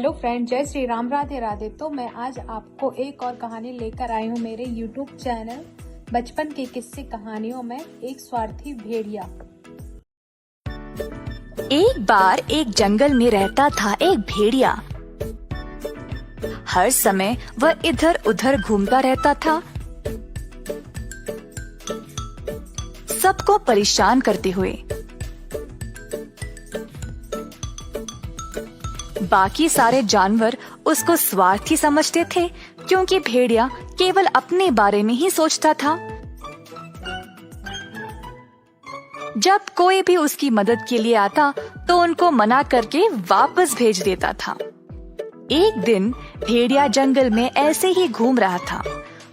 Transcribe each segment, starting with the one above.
Hello friend, जय श्री राम, राधे राधे। तो मैं आज आपको एक और कहानी लेकर आई हूँ मेरे यूट्यूब चैनल बचपन के किस्से कहानियों में एक स्वार्थी भेड़िया। एक बार एक जंगल में रहता था एक भेड़िया। हर समय वह इधर उधर घूमता रहता था, सबको परेशान करते हुए। बाकी सारे जानवर उसको स्वार्थी समझते थे, क्योंकि भेड़िया केवल अपने बारे में ही सोचता था। जब कोई भी उसकी मदद के लिए आता तो उनको मना करके वापस भेज देता था। एक दिन भेड़िया जंगल में ऐसे ही घूम रहा था।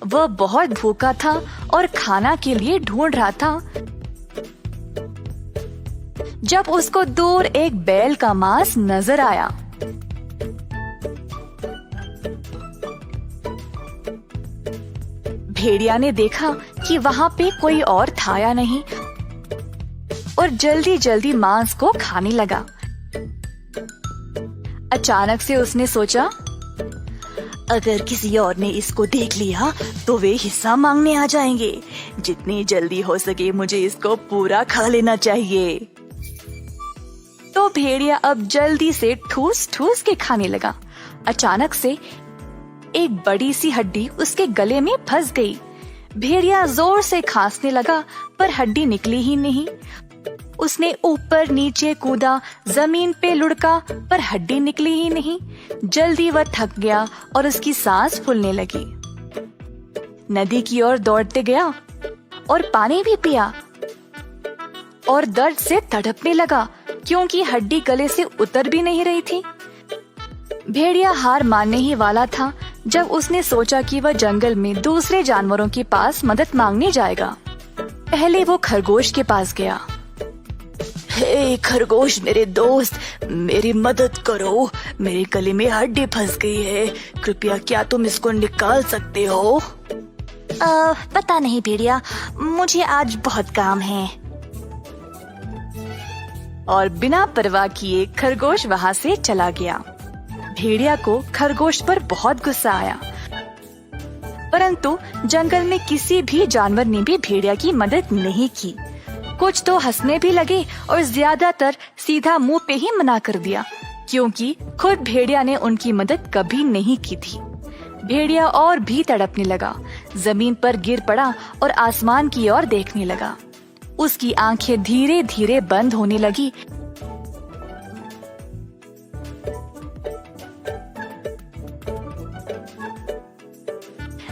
वह बहुत भूखा था और खाना के लिए ढूंढ रहा था, जब उसको दूर एक बैल का मांस नजर आया। भेड़िया ने देखा कि वहाँ पे कोई और था या नहीं, और जल्दी जल्दी मांस को खाने लगा। अचानक से उसने सोचा, अगर किसी और ने इसको देख लिया तो वे हिस्सा मांगने आ जाएंगे। जितनी जल्दी हो सके मुझे इसको पूरा खा लेना चाहिए। तो भेड़िया अब जल्दी से ठूस ठूस के खाने लगा। अचानक से एक बड़ी सी हड्डी उसके गले में फंस गई। भेड़िया जोर से खांसने लगा, पर हड्डी निकली ही नहीं। उसने ऊपर नीचे कूदा, जमीन पे लुढ़का, पर हड्डी निकली ही नहीं। जल्दी वह थक गया और उसकी सांस फूलने लगी। नदी की ओर दौड़ते गया और पानी भी पिया, और दर्द से तड़पने लगा, क्योंकि हड्डी गले से उतर भी नहीं रही थी। भेड़िया हार मानने ही वाला था जब उसने सोचा कि वह जंगल में दूसरे जानवरों के पास मदद मांगने जाएगा। पहले वो खरगोश के पास गया। हे खरगोश मेरे दोस्त, मेरी मदद करो। मेरे गले में हड्डी फंस गई है, कृपया क्या तुम इसको निकाल सकते हो? पता नहीं भेड़िया, मुझे आज बहुत काम है। और बिना परवाह किए खरगोश वहाँ से चला गया। भेड़िया को खरगोश पर बहुत गुस्सा आया, परंतु जंगल में किसी भी जानवर ने भी भेड़िया की मदद नहीं की। कुछ तो हंसने भी लगे और ज्यादातर सीधा मुंह पे ही मना कर दिया, क्योंकि खुद भेड़िया ने उनकी मदद कभी नहीं की थी। भेड़िया और भी तड़पने लगा, जमीन पर गिर पड़ा और आसमान की ओर देखने लगा। उसकी आंखें धीरे धीरे बंद होने लगी।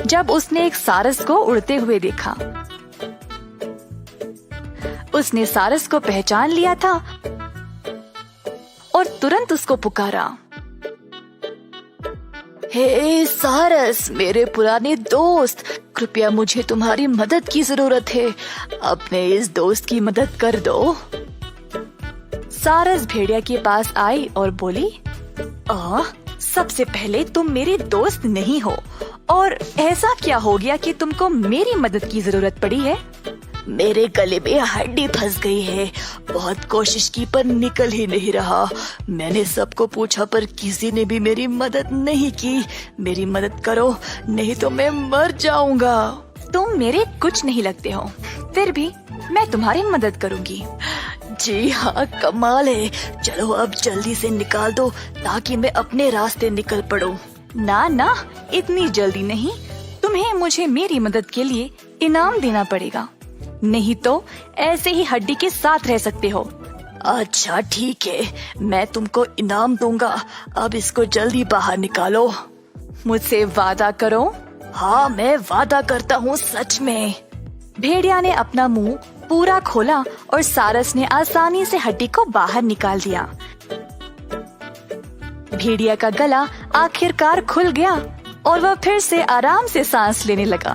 जब उसने एक सारस को उड़ते हुए देखा, उसने सारस को पहचान लिया था और तुरंत उसको पुकारा। हे सारस, मेरे पुराने दोस्त, कृपया मुझे तुम्हारी मदद की जरूरत है। अपने इस दोस्त की मदद कर दो। सारस भेड़िया के पास आई और बोली, सबसे पहले तुम मेरे दोस्त नहीं हो, और ऐसा क्या हो गया कि तुमको मेरी मदद की जरूरत पड़ी है? मेरे गले में हड्डी फंस गई है। बहुत कोशिश की पर निकल ही नहीं रहा। मैंने सबको पूछा पर किसी ने भी मेरी मदद नहीं की। मेरी मदद करो, नहीं तो मैं मर जाऊंगा। तुम मेरे कुछ नहीं लगते हो, फिर भी मैं तुम्हारी मदद करूंगी। जी हाँ, कमाल है। चलो अब जल्दी से निकाल दो ताकि मैं अपने रास्ते निकल पड़ूं। ना, इतनी जल्दी नहीं। तुम्हें मुझे मेरी मदद के लिए इनाम देना पड़ेगा, नहीं तो ऐसे ही हड्डी के साथ रह सकते हो। अच्छा ठीक है, मैं तुमको इनाम दूंगा। अब इसको जल्दी बाहर निकालो। मुझसे वादा करो। हाँ, मैं वादा करता हूँ, सच में। भेड़िया ने अपना मुंह पूरा खोला और सारस ने आसानी से हड्डी को बाहर निकाल दिया। भेड़िया का गला आखिरकार खुल गया और वह फिर से आराम से सांस लेने लगा।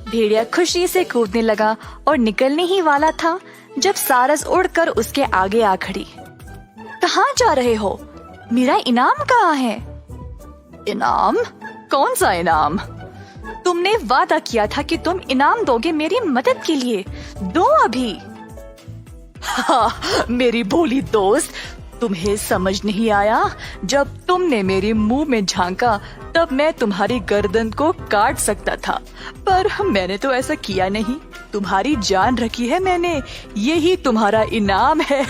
भेड़िया खुशी से कूदने लगा और निकलने ही वाला था जब सारस उड़कर उसके आगे आ खड़ी। कहाँ जा रहे हो? मेरा इनाम कहाँ है? इनाम? कौन सा इनाम? तुमने वादा किया था कि तुम इनाम दोगे मेरी मदद के लिए। दो अभी। हाँ, मेरी भोली दोस्त, तुम्हें समझ नहीं आया? जब तुमने मेरे मुंह में झांका तब मैं तुम्हारी गर्दन को काट सकता था, पर मैंने तो ऐसा किया नहीं। तुम्हारी जान रखी है मैंने, यही तुम्हारा इनाम है।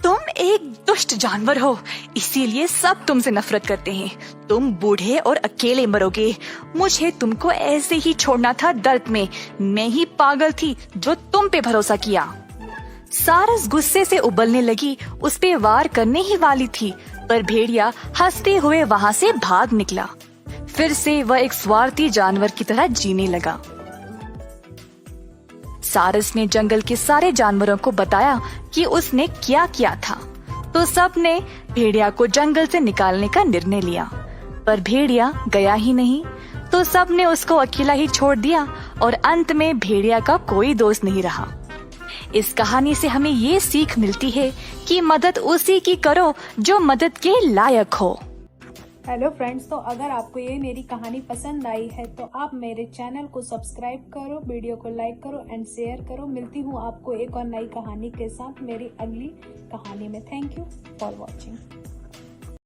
तुम एक दुष्ट जानवर हो, इसीलिए सब तुमसे नफरत करते हैं। तुम बूढ़े और अकेले मरोगे। मुझे तुमको ऐसे ही छोड़ना था दर्द में। मैं ही पागल थी जो तुम पे भरोसा किया। सारस गुस्से से उबलने लगी, उस पे वार करने ही वाली थी, पर भेड़िया हंसते हुए वहाँ से भाग निकला। फिर से वह एक स्वार्थी जानवर की तरह जीने लगा। सारस ने जंगल के सारे जानवरों को बताया कि उसने क्या किया था, तो सब ने भेड़िया को जंगल से निकालने का निर्णय लिया। पर भेड़िया गया ही नहीं, तो सब ने उसको अकेला ही छोड़ दिया और अंत में भेड़िया का कोई दोस्त नहीं रहा। इस कहानी से हमें ये सीख मिलती है कि मदद उसी की करो जो मदद के लायक हो। हेलो फ्रेंड्स, तो अगर आपको ये मेरी कहानी पसंद आई है तो आप मेरे चैनल को सब्सक्राइब करो, वीडियो को लाइक करो एंड शेयर करो। मिलती हूँ आपको एक और नई कहानी के साथ मेरी अगली कहानी में। Thank you for watching.